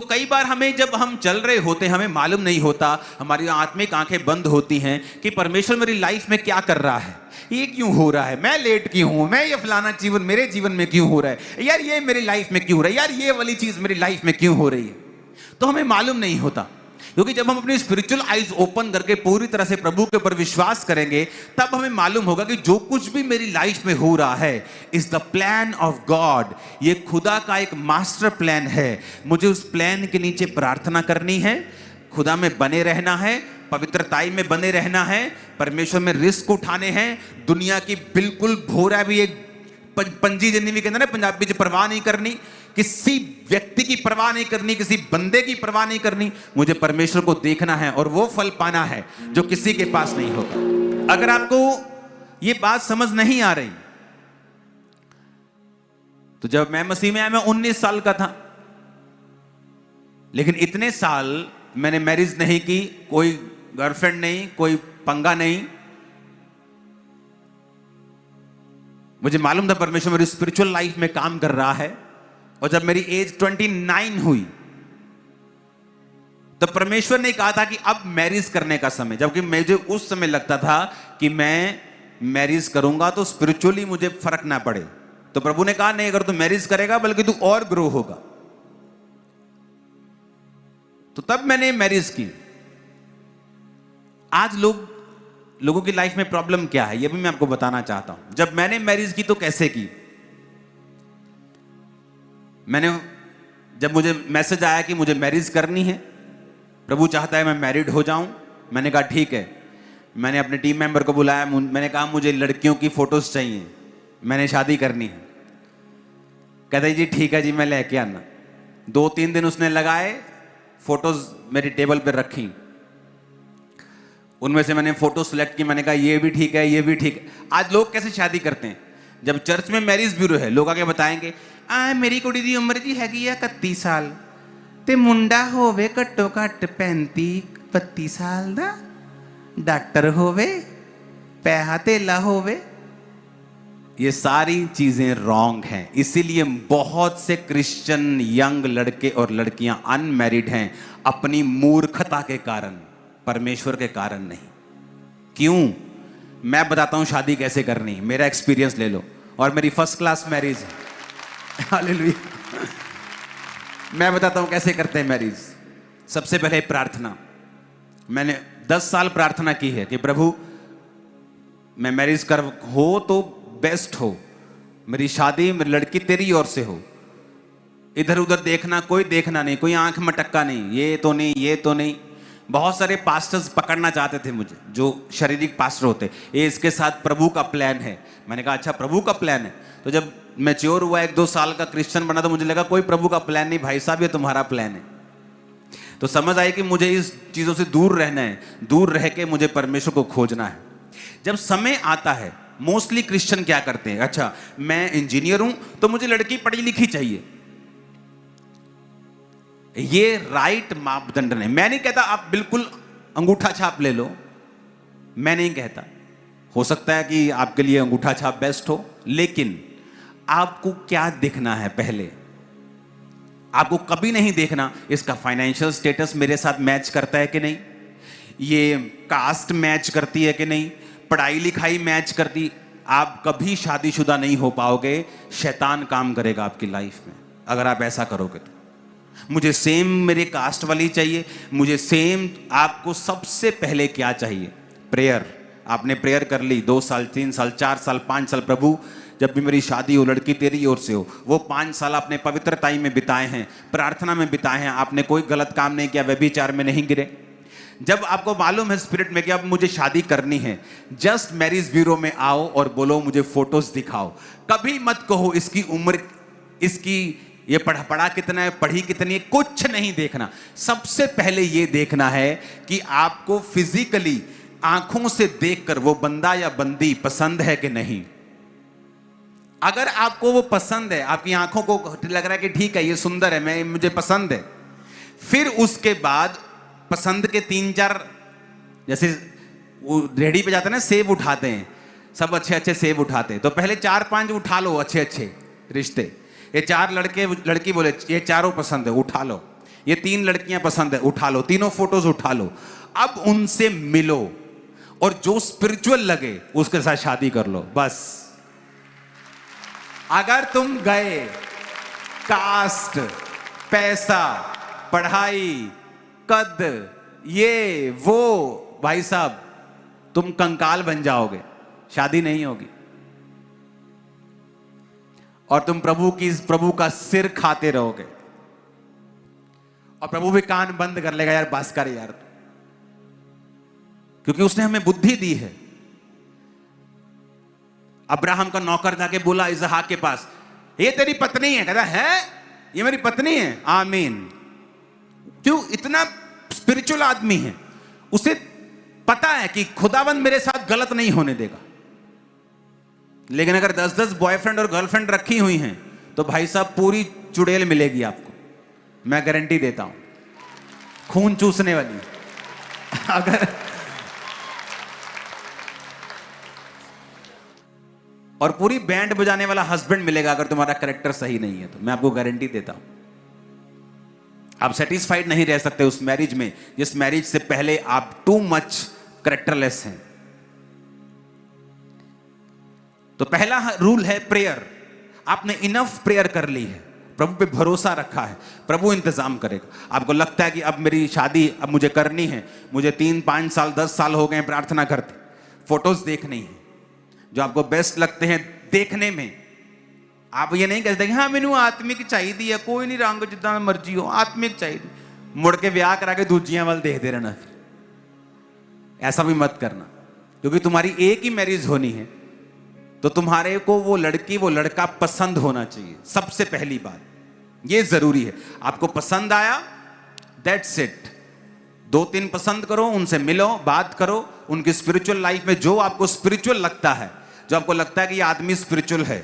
तो कई बार हमें, जब हम चल रहे होते हैं, हमें मालूम नहीं होता, हमारी आत्मिक आंखें बंद होती हैं कि परमेश्वर मेरी लाइफ में क्या कर रहा है, ये क्यों हो रहा है, मैं लेट क्यों हूं, मैं ये फलाना जीवन मेरे जीवन में क्यों हो रहा है, यार ये मेरी लाइफ में क्यों हो रहा है, यार ये वाली चीज मेरी लाइफ में क्यों हो रही है। तो हमें मालूम नहीं होता, क्योंकि जब हम अपनी स्पिरिचुअल आइज ओपन करके पूरी तरह से प्रभु के ऊपर विश्वास करेंगे, तब हमें मालूम होगा कि जो कुछ भी मेरी लाइफ में हो रहा है is the plan of God. ये खुदा का एक मास्टर प्लान है। मुझे उस प्लान के नीचे प्रार्थना करनी है, खुदा में बने रहना है, पवित्रताई में बने रहना है, परमेश्वर में रिस्क उठाने हैं, दुनिया की बिल्कुल भोरा भी एक पंजी जिन्नी भी कहते हैं ना पंजाबी च, परवाह नहीं करनी, किसी व्यक्ति की परवाह नहीं करनी, किसी बंदे की परवाह नहीं करनी। मुझे परमेश्वर को देखना है और वो फल पाना है जो किसी के पास नहीं होगा। अगर आपको ये बात समझ नहीं आ रही, तो जब मैं मसीह में आया मैं 19 साल का था, लेकिन इतने साल मैंने मैरिज नहीं की, कोई गर्लफ्रेंड नहीं, कोई पंगा नहीं। मुझे मालूम था परमेश्वर मेरी स्पिरिचुअल लाइफ में काम कर रहा है। और जब मेरी एज 29 हुई तो परमेश्वर ने कहा था कि अब मैरिज करने का समय, जबकि मुझे उस समय लगता था कि मैं मैरिज करूंगा तो स्पिरिचुअली मुझे फर्क ना पड़े। तो प्रभु ने कहा नहीं, अगर तू मैरिज करेगा बल्कि तू और ग्रो होगा। तो तब मैंने मैरिज की। आज लोगों की लाइफ में प्रॉब्लम क्या है, यह भी मैं आपको बताना चाहता हूं। जब मैंने मैरिज की तो कैसे की, जब मुझे मैसेज आया कि मुझे मैरिज करनी है, प्रभु चाहता है मैं मैरिड हो जाऊं, मैंने कहा ठीक है। मैंने अपने टीम मेंबर को बुलाया, मैंने कहा मुझे लड़कियों की फोटोज चाहिए, मैंने शादी करनी है। कहते जी ठीक है जी, मैं लेके आना। 2-3 दिन उसने लगाए, फोटोज मेरी टेबल पर रखी, उनमें से मैंने फोटो सिलेक्ट की। मैंने कहा ये भी ठीक है, ये भी ठीक है। आज लोग कैसे शादी करते हैं, जब चर्च में मैरिज ब्यूरो है, लोग आके बताएंगे मेरी कुड़ी दी उम्र जी हैगी 31 साल ते मुंडा होवे घट्टो घट्ट 35-32 साल दा, डॉक्टर होवे, पैसा तेला होवे। ये सारी चीजें रॉन्ग हैं। इसीलिए बहुत से क्रिश्चियन यंग लड़के और लड़कियां अनमैरिड हैं, अपनी मूर्खता के कारण, परमेश्वर के कारण नहीं। क्यों? मैं बताता हूं शादी कैसे करनी, मेरा एक्सपीरियंस ले लो। और मेरी फर्स्ट क्लास मैरिज है, हालेलुया। मैं बताता हूं कैसे करते हैं मैरिज। सबसे पहले प्रार्थना। मैंने 10 साल प्रार्थना की है कि प्रभु मैं मैरिज कर हो तो बेस्ट हो, मेरी शादी मेरी लड़की तेरी ओर से हो, इधर उधर देखना, कोई देखना नहीं, कोई आंख मटक्का नहीं, ये तो नहीं, ये तो नहीं। बहुत सारे पास्टर्स पकड़ना चाहते थे मुझे, जो शारीरिक पास्टर होते, ये इसके साथ प्रभु का प्लान है। मैंने कहा अच्छा प्रभु का प्लान है। तो जब मैच्योर हुआ, 1-2 साल का क्रिश्चियन बना, तो मुझे लगा कोई प्रभु का प्लान नहीं भाई साहब, ये तुम्हारा प्लान है। तो समझ आई कि मुझे इस चीजों से दूर रहना है, दूर रह के मुझे परमेश्वर को खोजना है। जब समय आता है, मोस्टली क्रिश्चियन क्या करते हैं, अच्छा मैं इंजीनियर हूं तो मुझे लड़की पढ़ी लिखी चाहिए। ये राइट मापदंड नहीं। मैं नहीं कहता आप बिल्कुल अंगूठा छाप ले लो, मैं नहीं कहता, हो सकता है कि आपके लिए अंगूठा छाप बेस्ट हो, लेकिन आपको क्या देखना है पहले। आपको कभी नहीं देखना इसका फाइनेंशियल स्टेटस मेरे साथ मैच करता है कि नहीं, ये कास्ट मैच करती है कि नहीं, पढ़ाई लिखाई मैच करती। आप कभी शादीशुदा नहीं हो पाओगे, शैतान काम करेगा आपकी लाइफ में अगर आप ऐसा करोगे तो। मुझे सेम मेरे कास्ट वाली चाहिए, मुझे सेम। आपको सबसे पहले क्या चाहिए? प्रेयर। आपने प्रेयर कर ली 2 साल, 3 साल, 4 साल, 5 साल, प्रभु जब भी मेरी शादी हो, लड़की तेरी ओर से हो। वो 5 साल आपने पवित्रताई में बिताए हैं, प्रार्थना में बिताए हैं, आपने कोई गलत काम नहीं किया, व्यभिचार में नहीं गिरे। जब आपको मालूम है स्पिरिट में कि अब मुझे शादी करनी है, जस्ट मैरिज ब्यूरो में आओ और बोलो मुझे फोटोज दिखाओ। कभी मत कहो इसकी उम्र, इसकी ये पढ़ा कितना है, पढ़ी कितनी है, कुछ नहीं देखना। सबसे पहले ये देखना है कि आपको फिजिकली आंखों से देखकर वो बंदा या बंदी पसंद है कि नहीं। अगर आपको वो पसंद है, आपकी आंखों को लग रहा है कि ठीक है ये सुंदर है, मुझे पसंद है, फिर उसके बाद पसंद के 3-4, जैसे वो रेडी पे जाते हैं ना, सेब उठाते हैं, सब अच्छे अच्छे सेब उठाते हैं, तो पहले 4-5 उठा लो अच्छे अच्छे रिश्ते। ये 4 लड़के लड़की बोले ये चारों पसंद है, उठा लो। ये 3 लड़कियां पसंद है, उठा लो, तीनों फोटोज उठा लो, अब उनसे मिलो और जो स्पिरिचुअल लगे उसके साथ शादी कर लो बस। अगर तुम गए कास्ट, पैसा, पढ़ाई, कद, ये वो, भाई साहब तुम कंकाल बन जाओगे, शादी नहीं होगी और तुम प्रभु का सिर खाते रहोगे और प्रभु भी कान बंद कर लेगा, यार बस कर यार, क्योंकि उसने हमें बुद्धि दी है। अब्राहम का नौकर जाके बोला इसहाक के पास, ये तेरी पत्नी है? कहता है ये मेरी पत्नी है। आमीन। क्यों? इतना स्पिरिचुअल आदमी है, उसे पता है कि खुदावंद मेरे साथ गलत नहीं होने देगा। लेकिन अगर 10-10 बॉयफ्रेंड और गर्लफ्रेंड रखी हुई हैं तो भाई साहब पूरी चुड़ैल मिलेगी आपको, मैं गारंटी देता हूं, खून चूसने वाली। अगर और पूरी बैंड बजाने वाला हस्बैंड मिलेगा अगर तुम्हारा कैरेक्टर सही नहीं है तो, मैं आपको गारंटी देता हूं। आप सेटिस्फाइड नहीं रह सकते उस मैरिज में जिस मैरिज से पहले आप टू मच कैरेक्टरलेस हैं। तो पहला रूल है प्रेयर। आपने इनफ प्रेयर कर ली है, प्रभु पे भरोसा रखा है, प्रभु इंतजाम करेगा। आपको लगता है कि अब मेरी शादी अब मुझे करनी है, मुझे 3-5 साल 10 साल हो गए प्रार्थना करते, फोटोज देखनी है जो आपको बेस्ट लगते हैं देखने में। आप ये नहीं कहते कि हाँ मैनू आत्मिक चाहिए, कोई नहीं रंग जितना मर्जी हो, आत्मिक चाहिए, मुड़ के ब्याह करा के दूजियां वाल देखते रहना। फिर ऐसा भी मत करना, क्योंकि तुम्हारी एक ही मैरिज होनी है तो तुम्हारे को वो लड़की वो लड़का पसंद होना चाहिए। सबसे पहली बात ये जरूरी है। आपको पसंद आया, दैट्स इट। 2-3 पसंद करो, उनसे मिलो, बात करो, उनकी स्पिरिचुअल लाइफ में जो आपको स्पिरिचुअल लगता है, जो आपको लगता है कि ये आदमी स्पिरिचुअल है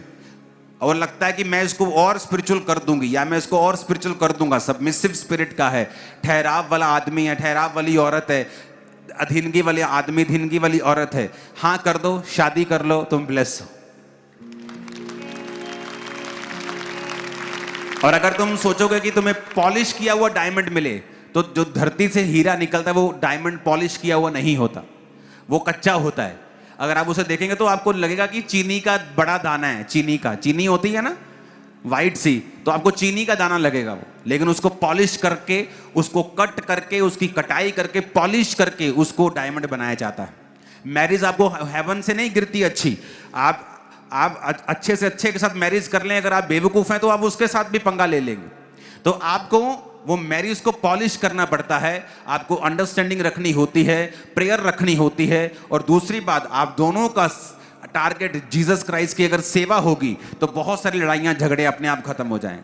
और लगता है कि मैं इसको और स्पिरिचुअल कर दूंगी या मैं इसको और स्पिरिचुअल कर दूंगा, सबमिसिव स्पिरिट का है, ठहराव वाला आदमी है, ठहराव वाली औरत है, अधीनगी वाले आदमी, अधीनगी वाली औरत है, हाँ कर दो, शादी कर लो, तुम ब्लेस हो। और अगर तुम सोचोगे कि तुम्हें पॉलिश किया हुआ डायमंड मिले तो जो धरती से हीरा निकलता है वो डायमंड पॉलिश किया हुआ नहीं होता, वो कच्चा होता है। अगर आप उसे देखेंगे तो आपको लगेगा कि चीनी का बड़ा दाना है, चीनी होती है ना वाइट सी, तो आपको चीनी का दाना लगेगा वो, लेकिन उसको पॉलिश करके, उसको कट करके, उसकी कटाई करके, पॉलिश करके उसको डायमंड बनाया जाता है। मैरिज आपको हेवन से नहीं गिरती अच्छी, आप अच्छे से अच्छे के साथ मैरिज कर लें, अगर आप बेवकूफ हैं तो आप उसके साथ भी पंगा ले लेंगे। तो आपको वो मैरिज को पॉलिश करना पड़ता है, आपको अंडरस्टैंडिंग रखनी होती है, प्रेयर रखनी होती है, और दूसरी बात आप दोनों का टारगेट जीसस क्राइस्ट की अगर सेवा होगी तो बहुत सारी लड़ाइयां झगड़े अपने आप खत्म हो जाएंगे,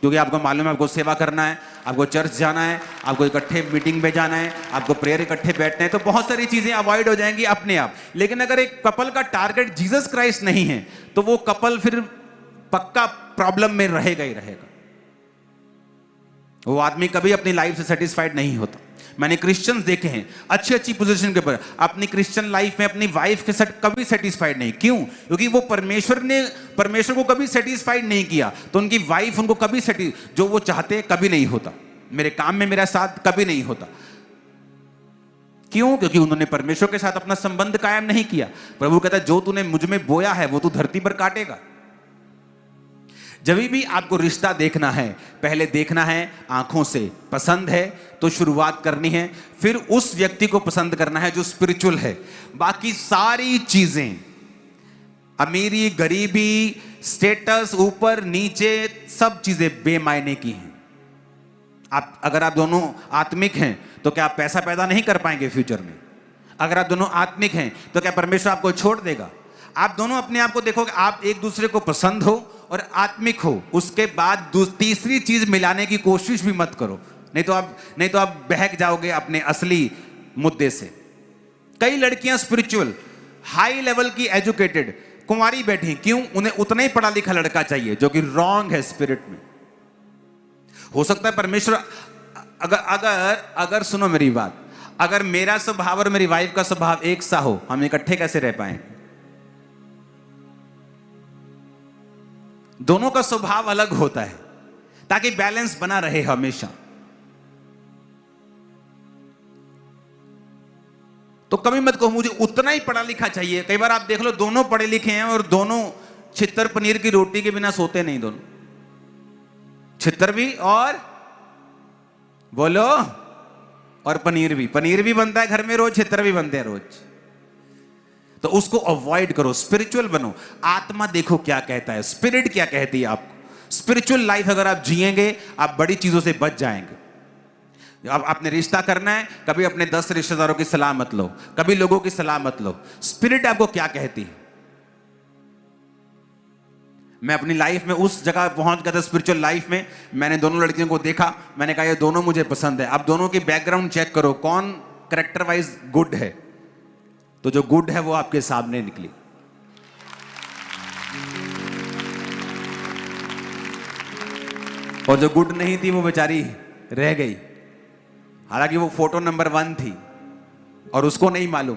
क्योंकि आपको मालूम है आपको सेवा करना है, आपको चर्च जाना है, आपको इकट्ठे मीटिंग में जाना है, आपको प्रेयर इकट्ठे बैठना है, तो बहुत सारी चीजें अवॉइड हो जाएंगी अपने आप। लेकिन अगर एक कपल का टारगेट जीसस क्राइस्ट नहीं है तो वो कपल फिर पक्का प्रॉब्लम में रहेगा ही रहेगा। वो आदमी कभी अपनी लाइफ से सेटिस्फाइड नहीं होता। मैंने क्रिश्चियंस देखे हैं अच्छी अच्छी पोजीशन के ऊपर, अपनी क्रिश्चियन लाइफ में अपनी वाइफ के साथ कभी सेटिस्फाइड नहीं। क्यों? क्योंकि वो परमेश्वर को कभी सेटिस्फाइड नहीं किया, तो उनकी वाइफ उनको कभी जो वो चाहते कभी नहीं होता। मेरे काम में मेरा साथ कभी नहीं होता। क्यों? क्योंकि उन्होंने परमेश्वर के साथ अपना संबंध कायम नहीं किया। प्रभु कहता है जो तूने मुझ में बोया है वो तू धरती पर काटेगा। जब भी आपको रिश्ता देखना है, पहले देखना है आंखों से, पसंद है तो शुरुआत करनी है, फिर उस व्यक्ति को पसंद करना है जो स्पिरिचुअल है। बाकी सारी चीजें, अमीरी, गरीबी, स्टेटस, ऊपर नीचे, सब चीजें बेमायने की हैं। अगर आप दोनों आत्मिक हैं तो क्या आप पैसा पैदा नहीं कर पाएंगे फ्यूचर में? अगर आप दोनों आत्मिक हैं तो क्या परमेश्वर आपको छोड़ देगा? आप दोनों अपने आप को देखोगे, आप एक दूसरे को पसंद हो और आत्मिक हो, उसके बाद तीसरी चीज मिलाने की कोशिश भी मत करो, नहीं तो आप बहक जाओगे अपने असली मुद्दे से। कई लड़कियां स्पिरिचुअल, हाई लेवल की एजुकेटेड कुंवारी बैठी, क्यों? उन्हें उतना ही पढ़ा लिखा लड़का चाहिए, जो कि रॉन्ग है स्पिरिट में। हो सकता है परमेश्वर अगर सुनो मेरी बात, अगर मेरा स्वभाव और मेरी वाइफ का स्वभाव एक सा हो, हम इकट्ठे कैसे रह पाएंगे? दोनों का स्वभाव अलग होता है ताकि बैलेंस बना रहे हमेशा। तो कभी मत कहो मुझे उतना ही पढ़ा लिखा चाहिए। कई बार आप देख लो दोनों पढ़े लिखे हैं और दोनों छितर पनीर की रोटी के बिना सोते नहीं, दोनों छितर भी और बोलो और पनीर भी बनता है घर में रोज, छितर भी बनते हैं रोज। तो उसको अवॉइड करो, स्पिरिचुअल बनो। आत्मा देखो क्या कहता है, स्पिरिट क्या कहती है आपको। स्पिरिचुअल लाइफ अगर आप जिएंगे आप बड़ी चीजों से बच जाएंगे। अब आपने रिश्ता करना है, कभी अपने 10 रिश्तेदारों की सलाह मत लो, कभी लोगों की सलाह मत लो। स्पिरिट आपको क्या कहती है। मैं अपनी लाइफ में उस जगह पहुंच गया था स्पिरिचुअल लाइफ में, मैंने दोनों लड़कियों को देखा, मैंने कहा ये दोनों मुझे पसंद है। अब दोनों की बैकग्राउंड चेक करो, कौन कैरेक्टर वाइज गुड है, तो जो गुड है वो आपके सामने निकली। और जो गुड नहीं थी वो बेचारी रह गई। हालांकि वो फोटो नंबर 1 थी और उसको नहीं मालूम,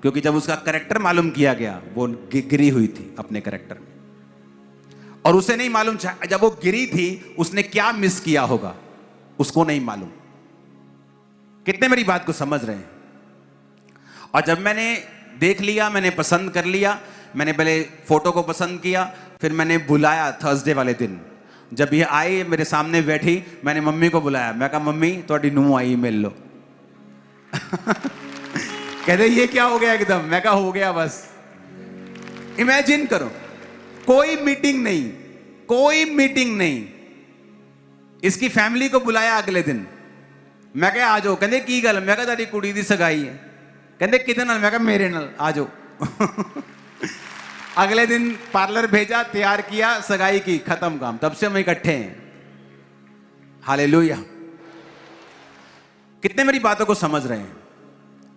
क्योंकि जब उसका कैरेक्टर मालूम किया गया वो गिरी हुई थी अपने कैरेक्टर में। और उसे नहीं मालूम जब वो गिरी थी उसने क्या मिस किया होगा, उसको नहीं मालूम। कितने मेरी बात को समझ रहे हैं। और जब मैंने देख लिया, मैंने पसंद कर लिया, मैंने पहले फोटो को पसंद किया, फिर मैंने बुलाया थर्सडे वाले दिन। जब ये आई मेरे सामने बैठी, मैंने मम्मी को बुलाया, मैं कहा मम्मी थोड़ी नूंह आई, मिल लो। कहते ये क्या हो गया एकदम, मैं कहा हो गया बस। इमेजिन करो, कोई मीटिंग नहीं, कोई मीटिंग नहीं। इसकी फैमिली को बुलाया अगले दिन, मैं कहा आ जाओ। कहते की गल, मैं कहा तेरी कुड़ी दी सगाई है। कहते किदे नाल, मैं कहा मेरे नाल, आ जाओ। अगले दिन पार्लर भेजा, तैयार किया, सगाई की, खत्म काम। तब से हम इकट्ठे हैं। हालेलुया। कितने मेरी बातों को समझ रहे हैं।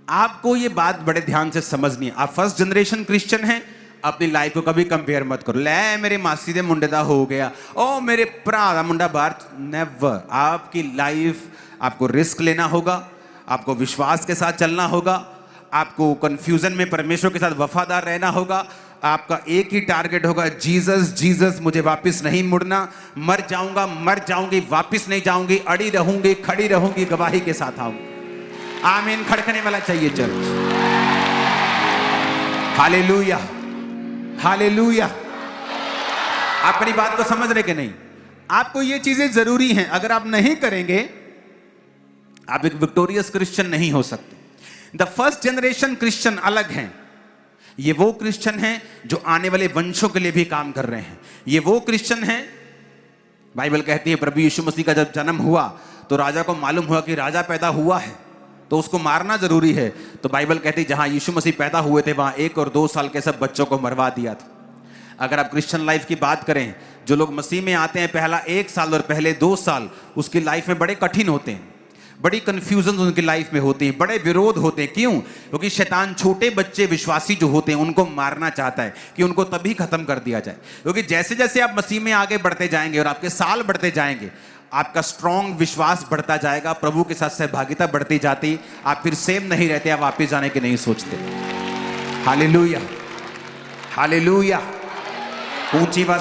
आपको ये बात बड़े ध्यान से समझनी है। आप फर्स्ट जनरेशन क्रिश्चियन हैं, अपनी लाइफ को कभी कंपेयर मत करो। ले मेरे मासी दे मुंडे दा हो गया, ओ मेरे भरा दा मुंडा बाहर। नेवर। आपकी लाइफ, आपको रिस्क लेना होगा, आपको विश्वास के साथ चलना होगा, आपको कंफ्यूजन में परमेश्वर के साथ वफादार रहना होगा। आपका एक ही टारगेट होगा, जीसस जीसस, मुझे वापस नहीं मुड़ना। मर जाऊंगा, मर जाऊंगी, वापस नहीं जाऊंगी, अड़ी रहूंगी, खड़ी रहूंगी, गवाही के साथ आऊंगी। आमीन खड़कने वाला चाहिए चर्च। Hallelujah, hallelujah. आप मेरी बात को समझ रहे कि नहीं। आपको ये चीजें जरूरी हैं। अगर आप नहीं करेंगे आप एक विक्टोरियस क्रिश्चियन नहीं हो सकते। द फर्स्ट जनरेशन क्रिश्चियन अलग हैं। ये वो क्रिश्चियन हैं जो आने वाले वंशों के लिए भी काम कर रहे हैं। ये वो क्रिश्चियन हैं, बाइबल कहती है प्रभु यीशु मसीह का जब जन्म हुआ तो राजा को मालूम हुआ कि राजा पैदा हुआ है तो उसको मारना जरूरी है। तो बाइबल कहती है जहां यीशु मसीह पैदा हुए थे वहां 1 और 2 साल के सब बच्चों को मरवा दिया था। अगर आप क्रिश्चियन लाइफ की बात करें, जो लोग मसीह में आते हैं पहला 1 साल और पहले 2 साल उसकी लाइफ में बड़े कठिन होते हैं, बड़ी कंफ्यूजन उनकी लाइफ में होती है, बड़े विरोध होते हैं। क्यों? क्योंकि शैतान छोटे बच्चे विश्वासी जो होते हैं उनको मारना चाहता है कि उनको तभी खत्म कर दिया जाए। क्योंकि जैसे जैसे आप मसीह में आगे बढ़ते जाएंगे और आपके साल बढ़ते जाएंगे, आपका स्ट्रॉन्ग विश्वास बढ़ता जाएगा, प्रभु के साथ सहभागिता बढ़ती जाती, आप फिर सेम नहीं रहते, आप वापस जाने के नहीं सोचते। Hallelujah, hallelujah. ऊंची आवाज